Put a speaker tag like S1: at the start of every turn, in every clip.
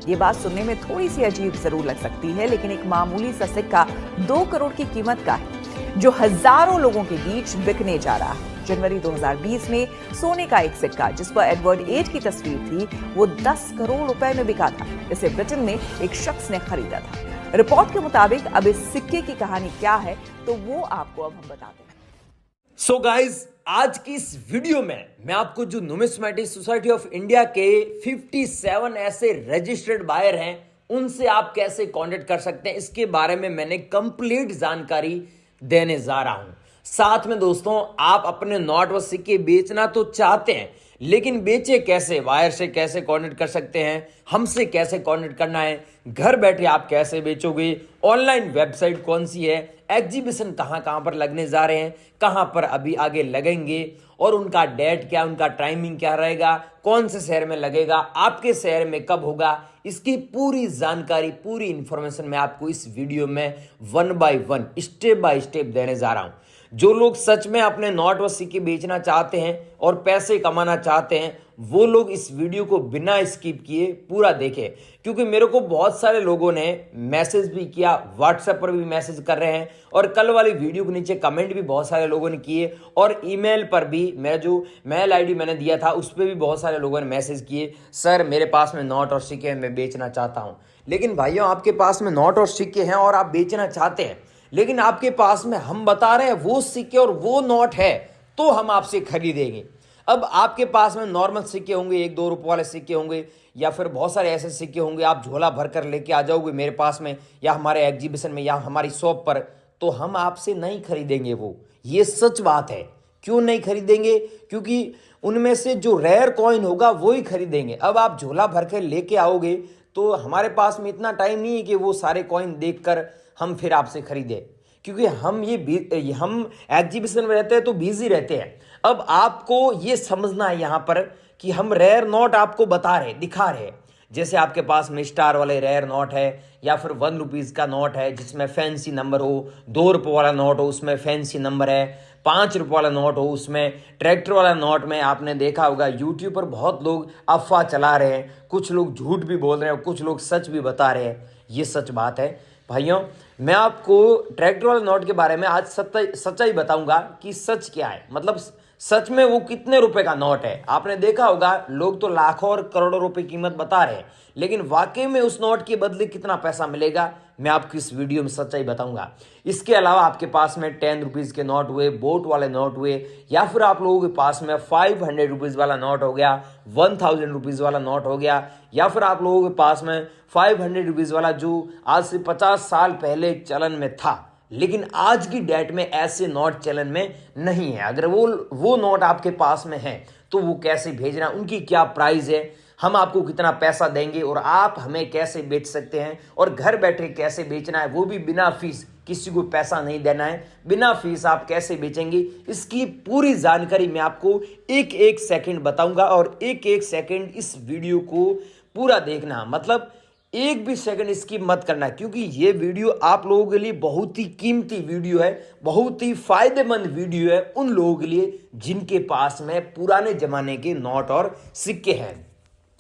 S1: ये बात सुनने में थोड़ी सी अजीब जरूर लग सकती है, लेकिन एक मामूली सा सिक्का 2 करोड़ की कीमत का है, जो हजारों लोगों के बीच बिकने जा रहा है। जनवरी 2020 में सोने का एक सिक्का जिस पर एडवर्ड एट की तस्वीर थी, वो 10 करोड़ रुपए में बिका था। इसे ब्रिटेन में एक शख्स ने खरीदा था। रिपोर्ट के मुताबिक अब इस सिक्के की कहानी क्या है, तो वो आपको अब हम बताते हैं।
S2: सो गाइज, आज की इस वीडियो में मैं आपको जो नुमिस्मेटिक सोसाइटी ऑफ इंडिया के 57 ऐसे रजिस्टर्ड बायर हैं, उनसे आप कैसे कांटेक्ट कर सकते हैं, इसके बारे में मैंने कंप्लीट जानकारी देने जा रहा हूं। साथ में दोस्तों, आप अपने नोट व सिक्के बेचना तो चाहते हैं, लेकिन बेचे कैसे, वायर से कैसे कांटेक्ट कर सकते हैं, हमसे कैसे कांटेक्ट करना है, घर बैठे आप कैसे बेचोगे, ऑनलाइन वेबसाइट कौन सी है, एग्जीबिशन कहां पर लगने जा रहे हैं, कहां पर अभी आगे लगेंगे और उनका डेट क्या, उनका टाइमिंग क्या रहेगा, कौन से शहर में लगेगा, आपके शहर में कब होगा, इसकी पूरी जानकारी, पूरी इंफॉर्मेशन मैं आपको इस वीडियो में 1 बाय 1 स्टेप बाय स्टेप देने जा रहा हूं। जो लोग सच में अपने नोट व सिक्के बेचना चाहते हैं और पैसे कमाना चाहते हैं, वो लोग इस वीडियो को बिना स्किप किए पूरा देखें, क्योंकि मेरे को बहुत सारे लोगों ने मैसेज भी किया, व्हाट्सएप पर भी मैसेज कर रहे हैं और कल वाली वीडियो के नीचे कमेंट भी बहुत सारे लोगों ने किए और ईमेल पर भी, मेरा जो मेल आईडी मैंने दिया था उस पर भी बहुत सारे लोगों ने मैसेज किए, सर मेरे पास में नोट और सिक्के मैं बेचना चाहता हूँ। लेकिन भाइयों, आपके पास में नोट और सिक्के हैं और आप बेचना चाहते हैं, लेकिन आपके पास में हम बता रहे हैं वो सिक्के और वो नोट है, तो हम आपसे खरीदेंगे। अब आपके पास में नॉर्मल सिक्के होंगे, 1-2 रुपए वाले सिक्के होंगे, या फिर बहुत सारे ऐसे सिक्के होंगे, आप झोला भर कर लेके आ जाओगे मेरे पास में या हमारे एग्जीबिशन में या हमारी शॉप पर, तो हम आपसे नहीं खरीदेंगे। वो ये सच बात है। क्यों नहीं खरीदेंगे? क्योंकि उनमें से जो रेयर कॉइन होगा वो ही खरीदेंगे। अब आप झोला भर कर लेके आओगे तो हमारे पास में इतना टाइम नहीं है कि वो सारे कॉइन देखकर हम फिर आपसे खरीदें, क्योंकि हम एग्जीबिशन में रहते हैं तो बिजी रहते हैं। अब आपको ये समझना है यहाँ पर कि हम रेयर नोट आपको बता रहे, दिखा रहे, जैसे आपके पास में स्टार वाले रेयर नोट है, या फिर 1 रुपीज का नोट है जिसमें फैंसी नंबर हो, 2 रुपये वाला नोट हो उसमें फैंसी नंबर है, 5 रुपये वाला नोट हो उसमें ट्रैक्टर वाला नोट में। आपने देखा होगा यूट्यूब पर बहुत लोग अफवाह चला रहे हैं, कुछ लोग झूठ भी बोल रहे हैं और कुछ लोग सच भी बता रहे हैं। ये सच बात है भाइयों। मैं आपको ट्रैक्टर वाले नोट के बारे में आज सच्चाई बताऊंगा कि सच क्या है, मतलब सच में वो कितने रुपए का नोट है। आपने देखा होगा लोग तो लाखों और करोड़ों रुपए कीमत बता रहे हैं, लेकिन वाकई में उस नोट के बदले कितना पैसा मिलेगा, मैं आपको इस वीडियो में सच्चाई बताऊंगा। इसके अलावा आपके पास में 10 रुपीज के नोट हुए, बोट वाले नोट हुए, या फिर आप लोगों के पास में 500 रुपीज वाला नोट हो गया, 1000 रुपीज वाला नोट हो गया, या फिर आप लोगों के पास में 500 रुपीज वाला जो आज से 50 साल पहले चलन में था, लेकिन आज की डेट में ऐसे नोट चलन में नहीं है। अगर वो नोट आपके पास में है तो वो कैसे भेजना, उनकी क्या प्राइस है, हम आपको कितना पैसा देंगे और आप हमें कैसे बेच सकते हैं, और घर बैठे कैसे बेचना है, वो भी बिना फीस, किसी को पैसा नहीं देना है, बिना फीस आप कैसे बेचेंगे, इसकी पूरी जानकारी मैं आपको एक एक सेकंड बताऊंगा। और एक एक सेकंड इस वीडियो को पूरा देखना, मतलब एक भी सेकंड इसकी मत करना, क्योंकि ये वीडियो आप लोगों के लिए बहुत ही कीमती वीडियो है, बहुत ही फायदेमंद वीडियो है उन लोगों के लिए जिनके पास में पुराने जमाने के नोट और सिक्के हैं।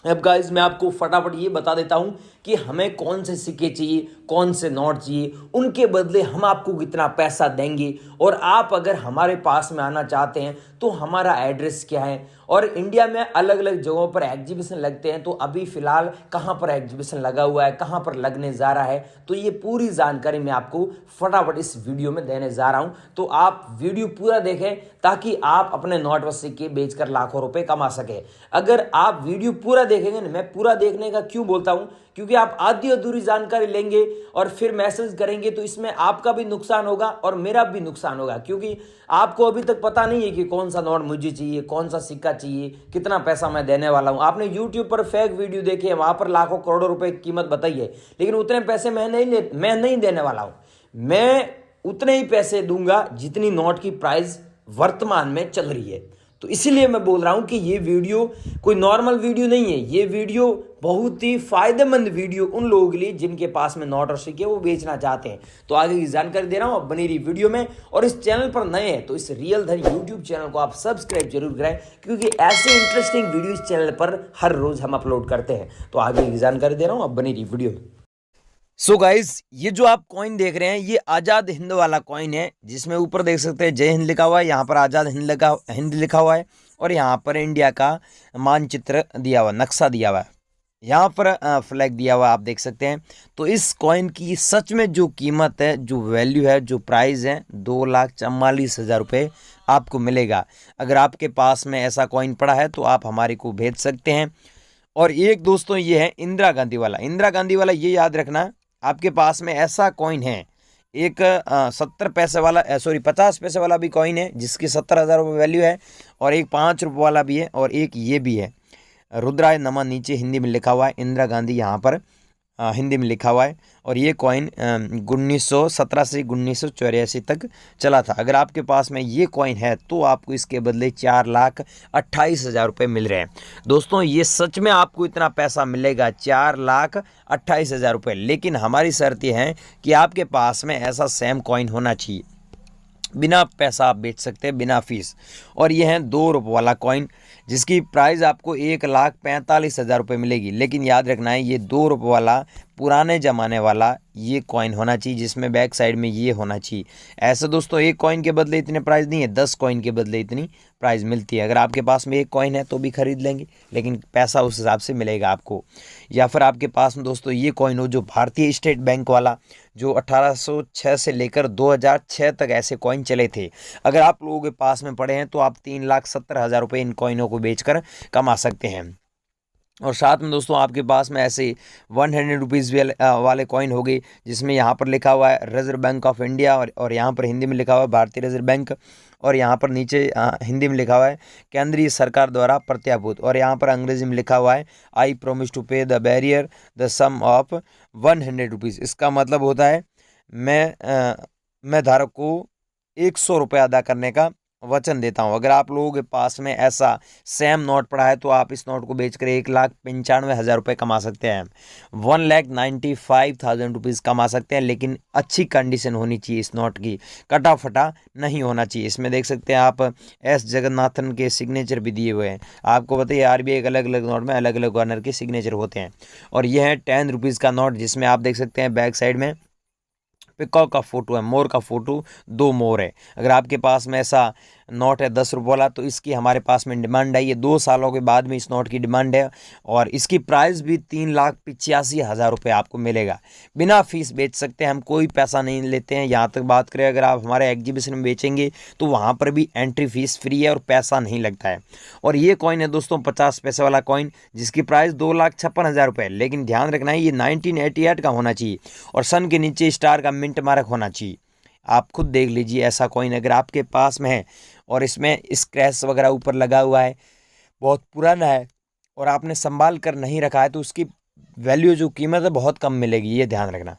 S2: अब गाइज, मैं आपको फटाफट ये बता देता हूं कि हमें कौन से सिक्के चाहिए, कौन से नोट चाहिए, उनके बदले हम आपको कितना पैसा देंगे, और आप अगर हमारे पास में आना चाहते हैं तो हमारा एड्रेस क्या है, और इंडिया में अलग अलग जगहों पर एग्जीबिशन लगते हैं, तो अभी फिलहाल कहां पर एग्जीबिशन लगा हुआ है, कहां पर लगने जा रहा है, तो ये पूरी जानकारी मैं आपको फटाफट इस वीडियो में देने जा रहा हूं। तो आप वीडियो पूरा देखें ताकि आप अपने नोट व सिक्के बेचकर लाखों रुपए कमा सके। अगर आप वीडियो पूरा देखेंगे ना, मैं पूरा देखने का क्यों बोलता हूं, क्योंकि आप आधी अधूरी जानकारी लेंगे और फिर मैसेज करेंगे तो इसमें आपका भी नुकसान होगा और मेरा भी नुकसान होगा, क्योंकि आपको अभी तक पता नहीं है कि कौन सा नोट मुझे चाहिए, कौन सा सिक्का चाहिए, कितना पैसा मैं देने वाला हूं। आपने यूट्यूब पर फेक वीडियो देखे, वहां पर लाखों करोड़ों रुपए की कीमत बताई है, लेकिन उतने पैसे मैं नहीं देने वाला हूं। मैं उतने ही पैसे दूंगा जितनी नोट की प्राइस वर्तमान में चल रही है। तो इसीलिए मैं बोल रहा हूं कि ये वीडियो कोई नॉर्मल वीडियो नहीं है, ये वीडियो बहुत ही फायदेमंद वीडियो उन लोगों के लिए जिनके पास में नोट और सिक्के वो बेचना चाहते हैं। तो आगे की जानकारी दे रहा हूं, अब बनी रही वीडियो में। और इस चैनल पर नए हैं तो इस रियल धन यूट्यूब चैनल को आप सब्सक्राइब जरूर करें, क्योंकि ऐसे इंटरेस्टिंग वीडियो इस चैनल पर हर रोज हम अपलोड करते हैं। तो आगे की जानकारी दे रहा हूं, अब बनी रही वीडियो में। सो गाइज, ये जो आप कॉइन देख रहे हैं ये आज़ाद हिंद वाला कॉइन है, जिसमें ऊपर देख सकते हैं जय हिंद लिखा हुआ है, यहाँ पर आज़ाद हिंद लिखा हुआ है और यहाँ पर इंडिया का मानचित्र दिया हुआ, नक्शा दिया हुआ है, यहाँ पर फ्लैग दिया हुआ आप देख सकते हैं। तो इस कॉइन की सच में जो कीमत है, जो वैल्यू है, जो प्राइस है, 2,44,000 रुपये आपको मिलेगा। अगर आपके पास में ऐसा कॉइन पड़ा है तो आप हमारे को भेज सकते हैं। और एक दोस्तों ये है इंदिरा गांधी वाला, ये याद रखना, आपके पास में ऐसा कॉइन है, एक 70 पैसे वाला 50 पैसे वाला भी कॉइन है जिसकी 70,000 रुपये वैल्यू है, और एक 5 रुपये वाला भी है, और एक ये भी है, रुद्राय नमन नीचे हिंदी में लिखा हुआ है, इंदिरा गांधी यहाँ पर हिंदी में लिखा हुआ है। और ये कॉइन 1917 से 1984 तक चला था। अगर आपके पास में ये कॉइन है तो आपको इसके बदले 4,28,000 रुपये मिल रहे हैं। दोस्तों ये सच में आपको इतना पैसा मिलेगा, 4,28,000 रुपये, लेकिन हमारी शर्त ये है कि आपके पास में ऐसा सेम कॉइन होना चाहिए। बिना पैसा आप बेच सकते हैं, बिना फीस। और ये है 2 रुपये वाला कॉइन, जिसकी प्राइस आपको 1,45,000 रुपये मिलेगी। लेकिन याद रखना है ये 2 रुपये वाला पुराने ज़माने वाला ये कॉइन होना चाहिए, जिसमें बैक साइड में ये होना चाहिए। ऐसे दोस्तों एक कॉइन के बदले इतने प्राइस नहीं है, 10 कॉइन के बदले इतनी प्राइस मिलती है। अगर आपके पास में एक कॉइन है तो भी खरीद लेंगे, लेकिन पैसा उस हिसाब से मिलेगा आपको। या फिर आपके पास में दोस्तों ये कॉइन हो जो भारतीय स्टेट बैंक वाला, जो 1806 से लेकर 2006 तक ऐसे कॉइन चले थे। अगर आप लोगों के पास में पड़े हैं तो आप 3,70,000 रुपये इन कॉइनों को बेचकर कमा सकते हैं। और साथ में दोस्तों आपके पास में ऐसे 100 रुपीज़ वाले कॉइन हो गए, जिसमें यहाँ पर लिखा हुआ है रिजर्व बैंक ऑफ इंडिया, और यहाँ पर हिंदी में लिखा हुआ है भारतीय रिजर्व बैंक, और यहाँ पर नीचे हिंदी में लिखा हुआ है केंद्रीय सरकार द्वारा प्रत्याभूत, और यहाँ पर अंग्रेजी में लिखा हुआ है I promise to pay the bearer the sum of 100 rupees. इसका मतलब होता है मैं धारक को 100 रुपये अदा करने का वचन देता हूं। अगर आप लोगों के पास में ऐसा सेम नोट पड़ा है तो आप इस नोट को बेचकर 1,95,000 रुपये कमा सकते हैं, 1,95,000 रुपीज़ कमा सकते हैं। लेकिन अच्छी कंडीशन होनी चाहिए इस नोट की, कटा फटा नहीं होना चाहिए। इसमें देख सकते हैं आप एस जगन्नाथन के सिग्नेचर भी दिए हुए हैं। आपको बताइए आरबीआई के अलग अलग नोट में अलग अलग गवर्नर के सिग्नेचर होते हैं। और यह है 10 रुपीज़ का नोट, जिसमें आप देख सकते हैं बैक साइड में पिकॉक का फोटो है, मोर का फोटो, 2 मोर है। अगर आपके पास में ऐसा नोट है 10 रुपये वाला तो इसकी हमारे पास में डिमांड है, ये 2 सालों के बाद में इस नोट की डिमांड है, और इसकी प्राइस भी 3,85,000 रुपये आपको मिलेगा। बिना फीस बेच सकते हैं, हम कोई पैसा नहीं लेते हैं। यहाँ तक बात करें अगर आप हमारे एग्जीबिशन में बेचेंगे तो वहाँ पर भी एंट्री फीस फ्री है और पैसा नहीं लगता है। और ये कॉइन है दोस्तों 50 पैसे वाला कॉइन, जिसकी प्राइस 2,56,000 रुपये। लेकिन ध्यान रखना है ये 1988 का होना चाहिए और सन के नीचे स्टार का मिंट मार्क होना चाहिए। आप खुद देख लीजिए ऐसा कॉइन अगर आपके पास में है और इसमें स्क्रैच वगैरह ऊपर लगा हुआ है, बहुत पुराना है और आपने संभाल कर नहीं रखा है, तो उसकी वैल्यू जो कीमत है बहुत कम मिलेगी, ये ध्यान रखना।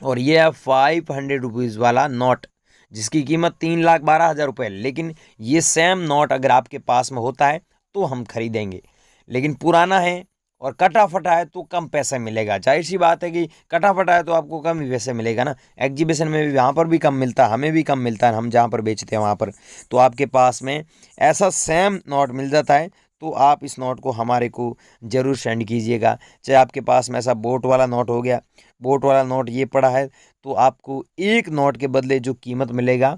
S2: और ये है 500 रुपीज़ वाला नोट, जिसकी कीमत 3,12,000 रुपये। लेकिन ये सेम नोट अगर आपके पास में होता है तो हम खरीदेंगे, लेकिन पुराना है और कटा फटा है तो कम पैसे मिलेगा। जाहिर सी बात है कि कटा फटा है तो आपको कम ही पैसे मिलेगा ना। एग्जीबिशन में भी वहाँ पर भी कम मिलता है, हमें भी कम मिलता है, हम जहाँ पर बेचते हैं वहाँ पर। तो आपके पास में ऐसा सेम नोट मिल जाता है तो आप इस नोट को हमारे को ज़रूर सेंड कीजिएगा। चाहे आपके पास में ऐसा बोट वाला नोट हो गया, बोट वाला नोट ये पड़ा है, तो आपको एक नोट के बदले जो कीमत मिलेगा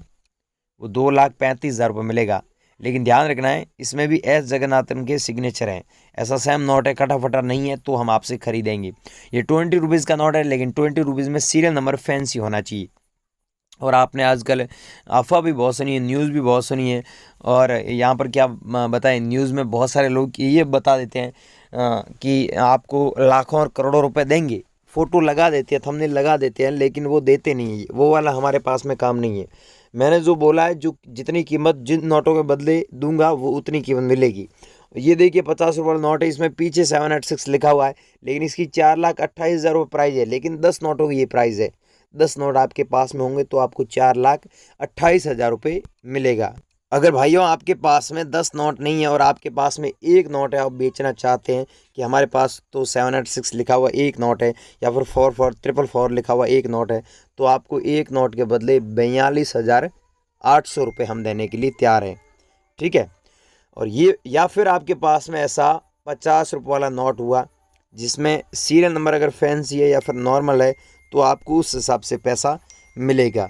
S2: वो 2,35,000 रुपये मिलेगा। लेकिन ध्यान रखना है इसमें भी एस जगन्नाथन के सिग्नेचर हैं। ऐसा सेम नोट है, कटा फटा नहीं है, तो हम आपसे खरीदेंगे। ये 20 रुपीज़ का नोट है, लेकिन 20 रुपीज़ में सीरियल नंबर फैंसी होना चाहिए। और आपने आजकल अफवाह भी बहुत सुनी है, न्यूज़ भी बहुत सुनी है, और यहाँ पर क्या बताएं, न्यूज़ में बहुत सारे लोग ये बता देते हैं कि आपको लाखों और करोड़ों रुपए देंगे, फ़ोटो लगा देते हैं, थंबनेल लगा देते हैं, लेकिन वो देते नहीं है। वो वाला हमारे पास में काम नहीं है। मैंने जो बोला है, जो जितनी कीमत जिन नोटों के बदले दूंगा वो उतनी कीमत मिलेगी। ये देखिए 50 रुपये वाला नोट है, इसमें पीछे 786 लिखा हुआ है, लेकिन इसकी 4,28,000 रुपये प्राइस है। लेकिन 10 नोटों की ये प्राइस है। 10 नोट आपके पास में होंगे तो आपको 4,28,000 रुपये मिलेगा।
S3: अगर भाइयों आपके पास में 10 नोट नहीं है और आपके पास में एक नोट है, आप बेचना चाहते हैं कि हमारे पास तो 786 लिखा हुआ एक नोट है या फिर 4444 लिखा हुआ एक नोट है, तो आपको एक नोट के बदले 42,800 रुपये हम देने के लिए तैयार हैं। ठीक है। और ये या फिर आपके पास में ऐसा 50 रुपये वाला नोट हुआ जिसमें सीरियल नंबर अगर फैंसी है या फिर नॉर्मल है तो आपको उस हिसाब से पैसा मिलेगा।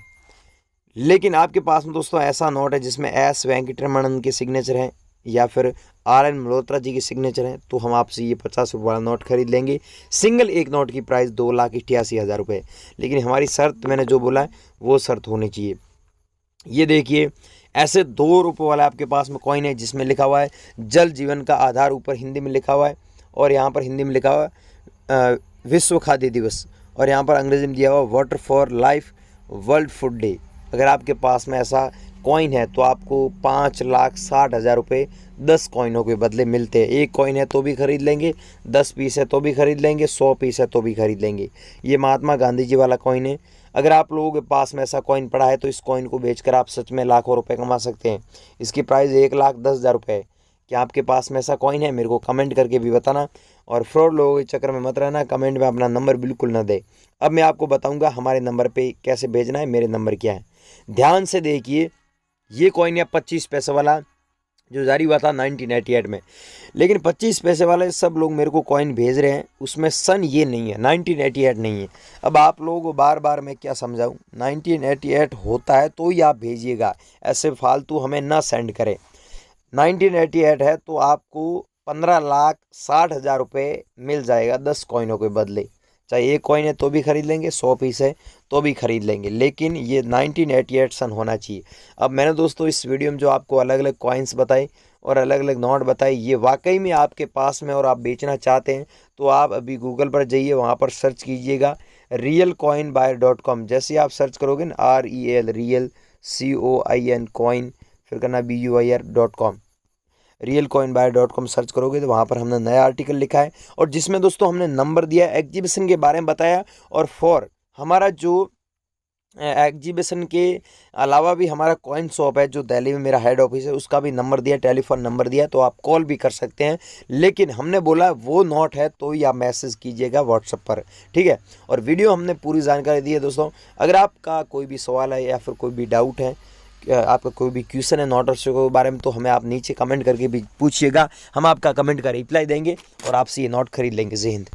S3: लेकिन आपके पास में दोस्तों ऐसा नोट है जिसमें एस वेंकटरमणन के सिग्नेचर हैं या फिर RN मल्होत्रा जी के सिग्नेचर हैं, तो हम आपसे ये 50 रुपये वाला नोट खरीद लेंगे। सिंगल एक नोट की प्राइस 2,88,000 रुपये। लेकिन हमारी शर्त मैंने जो बोला है वो शर्त होनी चाहिए। ये देखिए, ऐसे 2 रुपये वाला आपके पास में कॉइन है जिसमें लिखा हुआ है जल जीवन का आधार, ऊपर हिंदी में लिखा हुआ है और यहाँ पर हिंदी में लिखा हुआ है विश्व खाद्य दिवस, और यहाँ पर अंग्रेजी में दिया हुआ water for life world food day. अगर आपके पास में ऐसा कॉइन है तो आपको 5,60,000 रुपये 10 कॉइनों के बदले मिलते हैं। एक कॉइन है तो भी खरीद लेंगे, 10 पीस है तो भी खरीद लेंगे, 100 पीस है तो भी खरीद लेंगे। ये महात्मा गांधी जी वाला कॉइन है। अगर आप लोगों के पास में ऐसा कॉइन पड़ा है तो इस कॉइन को बेचकर आप सच में लाखों रुपए कमा सकते हैं। इसकी प्राइस 1,10,000 रुपये है। क्या आपके पास में ऐसा कॉइन है? मेरे को कमेंट करके भी बताना, और फ्रॉड लोगों के चक्कर में मत रहना, कमेंट में अपना नंबर बिल्कुल ना दे। अब मैं आपको बताऊंगा हमारे नंबर पे कैसे भेजना है। मेरे नंबर क्या है, ध्यान से देखिए। ये कॉइन है 25 पैसे वाला जो जारी हुआ था 1988 में, लेकिन 25 पैसे वाले सब लोग मेरे को कॉइन भेज रहे हैं, उसमें सन ये नहीं है, 1988 नहीं है। अब आप लोगों को बार बार मैं क्या समझाऊं, 1988 होता है तो ही आप भेजिएगा, ऐसे फालतू हमें ना सेंड करें। 1988 है तो आपको 15,60,000 रुपये मिल जाएगा 10 कॉइनों के बदले। चाहे एक कॉइन है तो भी खरीद लेंगे, 100 पीस है तो भी खरीद लेंगे, लेकिन ये 1988 सन होना चाहिए। अब मैंने दोस्तों इस वीडियो में जो आपको अलग अलग कॉइन्स बताए और अलग अलग नोट बताए, ये वाकई में आपके पास में और आप बेचना चाहते हैं तो आप अभी गूगल पर जाइए, वहाँ पर सर्च कीजिएगा realcoinbuyer.com। जैसे आप सर्च करोगे ना real COIN कॉइन, फिर करना BUIR.com, realcoinbuyer.com सर्च करोगे तो वहाँ पर हमने नया आर्टिकल लिखा है और जिसमें दोस्तों हमने नंबर दिया, एग्जीबिशन के बारे में बताया, और फॉर हमारा जो एग्जीबिशन के अलावा भी हमारा कॉइन शॉप है जो दिल्ली में मेरा हेड ऑफिस है, उसका भी नंबर दिया, टेलीफोन नंबर दिया, तो आप कॉल भी कर सकते हैं। लेकिन हमने बोला वो नोट है तो ही आप मैसेज कीजिएगा व्हाट्सएप पर, ठीक है। और वीडियो हमने पूरी जानकारी दी है दोस्तों। अगर आपका कोई भी सवाल है या फिर कोई भी डाउट है, आपका कोई भी क्वेश्चन है नोट्स के बारे में, तो हमें आप नीचे कमेंट करके भी पूछिएगा, हम आपका कमेंट का रिप्लाई देंगे और आपसे ये नोट खरीद लेंगे। जय हिंद।